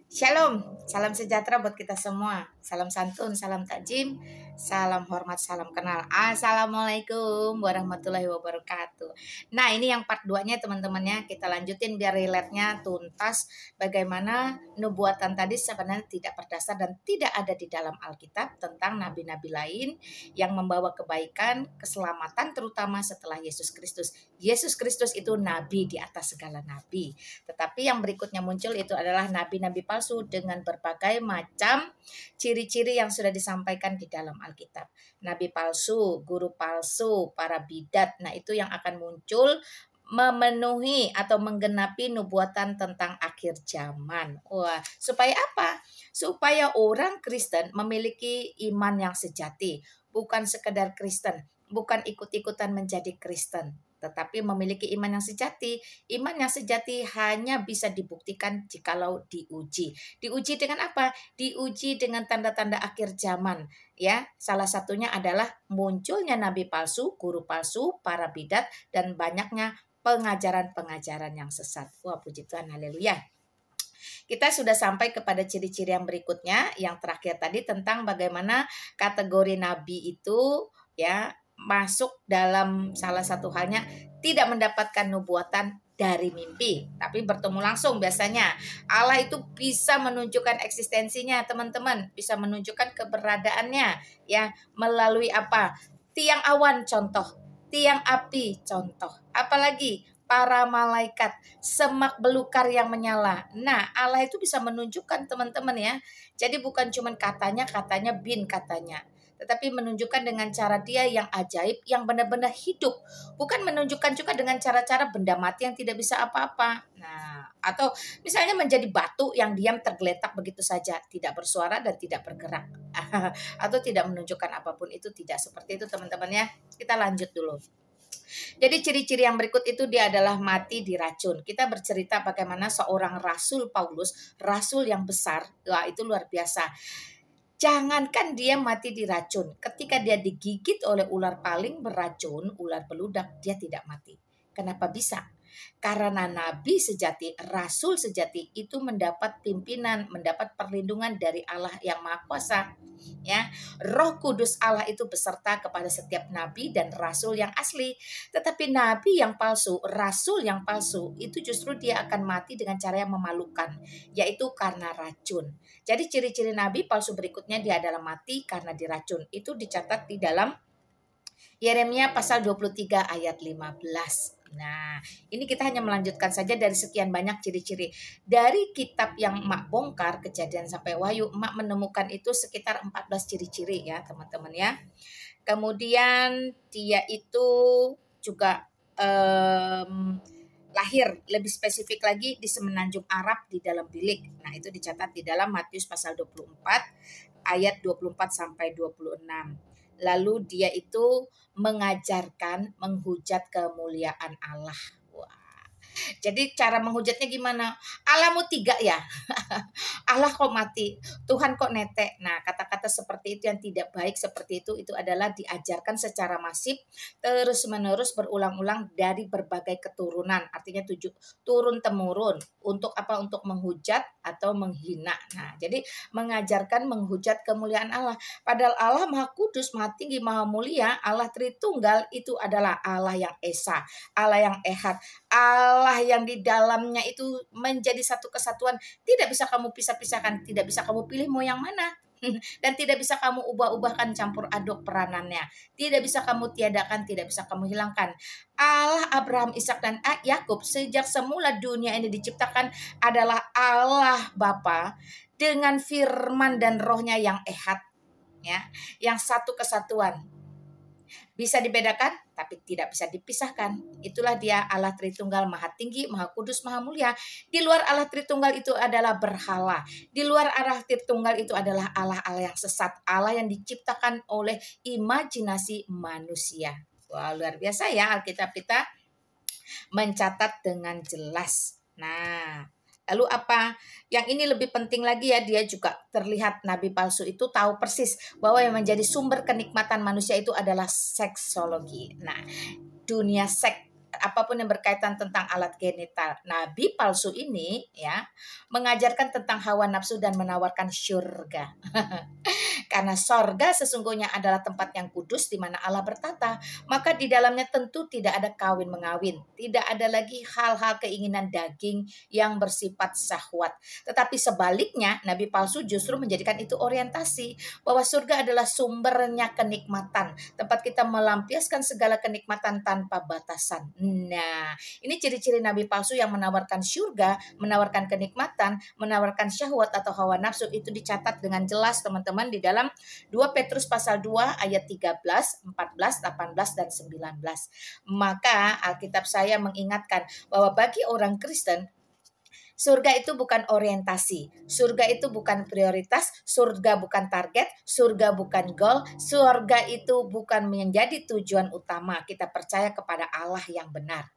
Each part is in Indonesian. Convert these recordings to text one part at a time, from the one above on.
Shalom, salam sejahtera buat kita semua. Salam santun, salam takjim, salam hormat, salam kenal. Assalamualaikum warahmatullahi wabarakatuh. Nah, ini yang part 2-nya teman-temannya. Kita lanjutin biar relate-nya tuntas. Bagaimana nubuatan tadi sebenarnya tidak berdasar dan tidak ada di dalam Alkitab tentang nabi-nabi lain yang membawa kebaikan, keselamatan terutama setelah Yesus Kristus. Yesus Kristus itu nabi di atas segala nabi. Tetapi yang berikutnya muncul itu adalah nabi-nabi palsu dengan berbagai macam ciri-ciri yang sudah disampaikan di dalam Alkitab. Nabi palsu, guru palsu, para bidat. Nah, itu yang akan muncul memenuhi atau menggenapi nubuatan tentang akhir zaman. Wah, supaya apa? Supaya orang Kristen memiliki iman yang sejati, bukan sekedar Kristen, bukan ikut-ikutan menjadi Kristen, tetapi memiliki iman yang sejati. Iman yang sejati hanya bisa dibuktikan jikalau diuji. Diuji dengan apa? Diuji dengan tanda-tanda akhir zaman. Ya, salah satunya adalah munculnya nabi palsu, guru palsu, para bidat, dan banyaknya pengajaran-pengajaran yang sesat. Wah, puji Tuhan, haleluya. Kita sudah sampai kepada ciri-ciri yang berikutnya, yang terakhir tadi tentang bagaimana kategori nabi itu ya masuk dalam salah satu halnya tidak mendapatkan nubuatan dari mimpi, tapi bertemu langsung biasanya. Allah itu bisa menunjukkan eksistensinya, teman-teman, bisa menunjukkan keberadaannya ya melalui apa? Tiang awan contoh, tiang api contoh. Apalagi para malaikat, semak belukar yang menyala. Nah, Allah itu bisa menunjukkan teman-teman ya. Jadi bukan cuma katanya bin katanya, tetapi menunjukkan dengan cara dia yang ajaib, yang benar-benar hidup. Bukan menunjukkan juga dengan cara-cara benda mati yang tidak bisa apa-apa. Nah, atau misalnya menjadi batu yang diam tergeletak begitu saja, tidak bersuara dan tidak bergerak. Atau tidak menunjukkan apapun, itu tidak seperti itu teman-teman ya. Kita lanjut dulu. Jadi ciri-ciri yang berikut itu dia adalah mati diracun. Kita bercerita bagaimana seorang Rasul Paulus, rasul yang besar, wah itu luar biasa. Jangankan dia mati diracun, ketika dia digigit oleh ular paling beracun, ular beludak, dia tidak mati. Kenapa bisa? Karena nabi sejati, rasul sejati itu mendapat pimpinan, mendapat perlindungan dari Allah yang Maha Kuasa. Ya, Roh Kudus Allah itu beserta kepada setiap nabi dan rasul yang asli. Tetapi nabi yang palsu, rasul yang palsu, itu justru dia akan mati dengan cara yang memalukan, yaitu karena racun. Jadi ciri-ciri nabi palsu berikutnya dia adalah mati karena diracun. Itu dicatat di dalam Yeremia pasal 23 ayat 15. Nah, ini kita hanya melanjutkan saja dari sekian banyak ciri-ciri. Dari kitab yang Mak bongkar, Kejadian sampai Wahyu, Mak menemukan itu sekitar 14 ciri-ciri ya teman-teman ya. Kemudian dia itu juga lahir lebih spesifik lagi di semenanjung Arab di dalam bilik. Nah, itu dicatat di dalam Matius pasal 24 ayat 24 sampai 26. Lalu dia itu mengajarkan menghujat kemuliaan Allah. Wah. Jadi cara menghujatnya gimana? Allahmu tiga ya. Allah kok mati, Tuhan kok netek. Nah, kata-kata seperti itu yang tidak baik seperti itu adalah diajarkan secara masif terus-menerus berulang-ulang dari berbagai keturunan. Artinya turun temurun. Untuk apa? Untuk menghujat atau menghina. Nah, jadi mengajarkan menghujat kemuliaan Allah. Padahal Allah Maha Kudus, Maha Tinggi, Maha Mulia, Allah Tritunggal itu adalah Allah yang Esa, Allah yang Ehad, Allah yang di dalamnya itu menjadi satu kesatuan. Tidak bisa kamu pisah-pisahkan, tidak bisa kamu pilih mau yang mana. Dan tidak bisa kamu ubah-ubahkan, campur aduk peranannya. Tidak bisa kamu tiadakan, tidak bisa kamu hilangkan. Allah Abraham, Ishak dan Yakub sejak semula dunia ini diciptakan adalah Allah Bapa dengan firman dan rohnya yang ehad, ya, yang satu kesatuan. Bisa dibedakan, tapi tidak bisa dipisahkan. Itulah dia Allah Tritunggal, Maha Tinggi, Maha Kudus, Maha Mulia. Di luar Allah Tritunggal itu adalah berhala. Di luar Allah Tritunggal itu adalah Allah-Allah yang sesat, Allah yang diciptakan oleh imajinasi manusia. Wah, luar biasa ya Alkitab kita mencatat dengan jelas. Nah, lalu apa? Yang ini lebih penting lagi ya, dia juga terlihat nabi palsu itu tahu persis bahwa yang menjadi sumber kenikmatan manusia itu adalah seksologi. Nah, dunia seks apapun yang berkaitan tentang alat genital. Nabi palsu ini ya mengajarkan tentang hawa nafsu dan menawarkan syurga. Karena sorga sesungguhnya adalah tempat yang kudus di mana Allah bertata, maka di dalamnya tentu tidak ada kawin mengawin, tidak ada lagi hal-hal keinginan daging yang bersifat syahwat. Tetapi sebaliknya, nabi palsu justru menjadikan itu orientasi, bahwa surga adalah sumbernya kenikmatan, tempat kita melampiaskan segala kenikmatan tanpa batasan. Nah, ini ciri-ciri nabi palsu yang menawarkan surga, menawarkan kenikmatan, menawarkan syahwat atau hawa nafsu. Itu dicatat dengan jelas teman-teman di dalam 2 Petrus pasal 2 ayat 13, 14, 18, dan 19. Maka Alkitab saya mengingatkan bahwa bagi orang Kristen, surga itu bukan orientasi, surga itu bukan prioritas, surga bukan target, surga bukan goal, surga itu bukan menjadi tujuan utama. Kita percaya kepada Allah yang benar.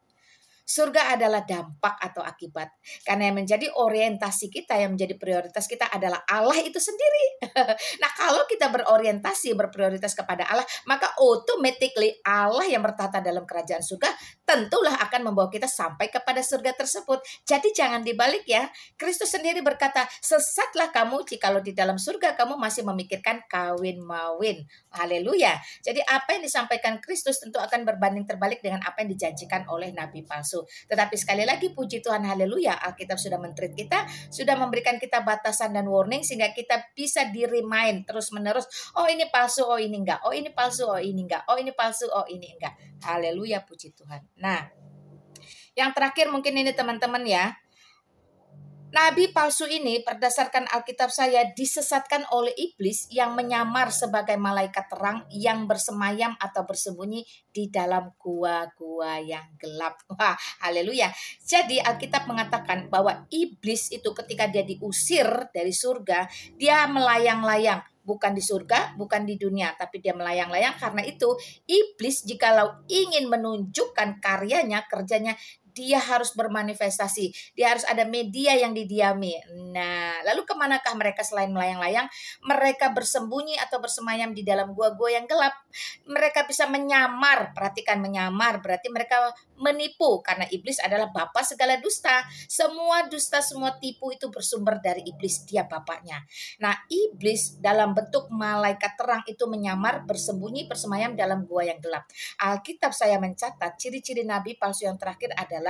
Surga adalah dampak atau akibat. Karena yang menjadi orientasi kita, yang menjadi prioritas kita adalah Allah itu sendiri. Nah, kalau kita berorientasi, berprioritas kepada Allah, maka automatically Allah yang bertata dalam kerajaan surga tentulah akan membawa kita sampai kepada surga tersebut. Jadi jangan dibalik ya. Kristus sendiri berkata, sesatlah kamu jikalau di dalam surga kamu masih memikirkan kawin-mawin. Haleluya. Jadi apa yang disampaikan Kristus tentu akan berbanding terbalik dengan apa yang dijanjikan oleh nabi palsu. Tetapi sekali lagi puji Tuhan, haleluya, Alkitab sudah men-treat kita, sudah memberikan kita batasan dan warning sehingga kita bisa di-remind terus-menerus, oh ini palsu, oh ini enggak, oh ini palsu, oh ini enggak, oh ini palsu, oh ini enggak. Haleluya, puji Tuhan. Nah, yang terakhir mungkin ini teman-teman ya, nabi palsu ini berdasarkan Alkitab saya disesatkan oleh iblis yang menyamar sebagai malaikat terang yang bersemayam atau bersembunyi di dalam gua-gua yang gelap. Wah, haleluya. Jadi Alkitab mengatakan bahwa iblis itu ketika dia diusir dari surga, dia melayang-layang. Bukan di surga, bukan di dunia, tapi dia melayang-layang. Karena itu iblis jikalau ingin menunjukkan karyanya, kerjanya, dia harus bermanifestasi. Dia harus ada media yang didiami. Nah, lalu kemanakah mereka selain melayang-layang? Mereka bersembunyi atau bersemayam di dalam gua-gua yang gelap. Mereka bisa menyamar. Perhatikan, menyamar berarti mereka menipu. Karena iblis adalah bapa segala dusta. Semua dusta, semua tipu itu bersumber dari iblis. Dia bapaknya. Nah, iblis dalam bentuk malaikat terang itu menyamar, bersembunyi, bersemayam dalam gua yang gelap. Alkitab saya mencatat ciri-ciri nabi palsu yang terakhir adalah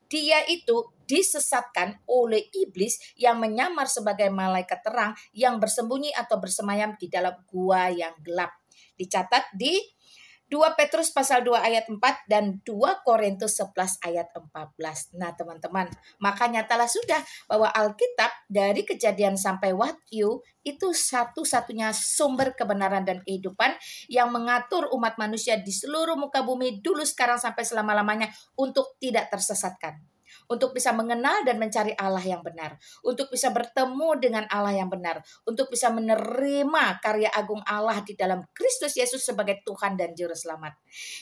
dia itu disesatkan oleh iblis yang menyamar sebagai malaikat terang yang bersembunyi atau bersemayam di dalam gua yang gelap. Dicatat di 2 Petrus pasal 2 ayat 4 dan 2 Korintus 11 ayat 14. Nah teman-teman, maka nyatalah sudah bahwa Alkitab dari Kejadian sampai Wahyu itu satu-satunya sumber kebenaran dan kehidupan yang mengatur umat manusia di seluruh muka bumi dulu, sekarang, sampai selama-lamanya untuk tidak tersesatkan. Untuk bisa mengenal dan mencari Allah yang benar, untuk bisa bertemu dengan Allah yang benar, untuk bisa menerima karya agung Allah di dalam Kristus Yesus sebagai Tuhan dan Juru Selamat.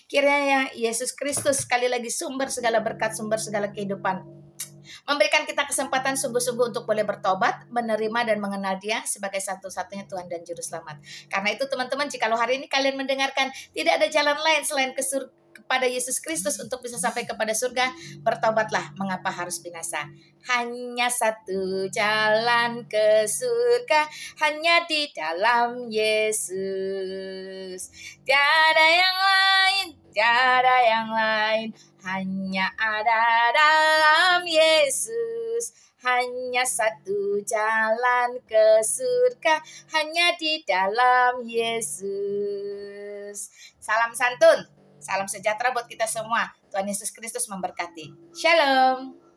Kiranya Yesus Kristus sekali lagi sumber segala berkat, sumber segala kehidupan, memberikan kita kesempatan sungguh-sungguh untuk boleh bertobat, menerima dan mengenal Dia sebagai satu-satunya Tuhan dan Juru Selamat. Karena itu teman-teman, jikalau hari ini kalian mendengarkan tidak ada jalan lain selain kepada Yesus Kristus untuk bisa sampai kepada surga, bertobatlah. Mengapa harus binasa? Hanya satu jalan ke surga, hanya di dalam Yesus. Tiada yang lain, tiada yang lain, hanya ada dalam Yesus. Hanya satu jalan ke surga, hanya di dalam Yesus. Salam santun. Salam sejahtera buat kita semua. Tuhan Yesus Kristus memberkati. Shalom.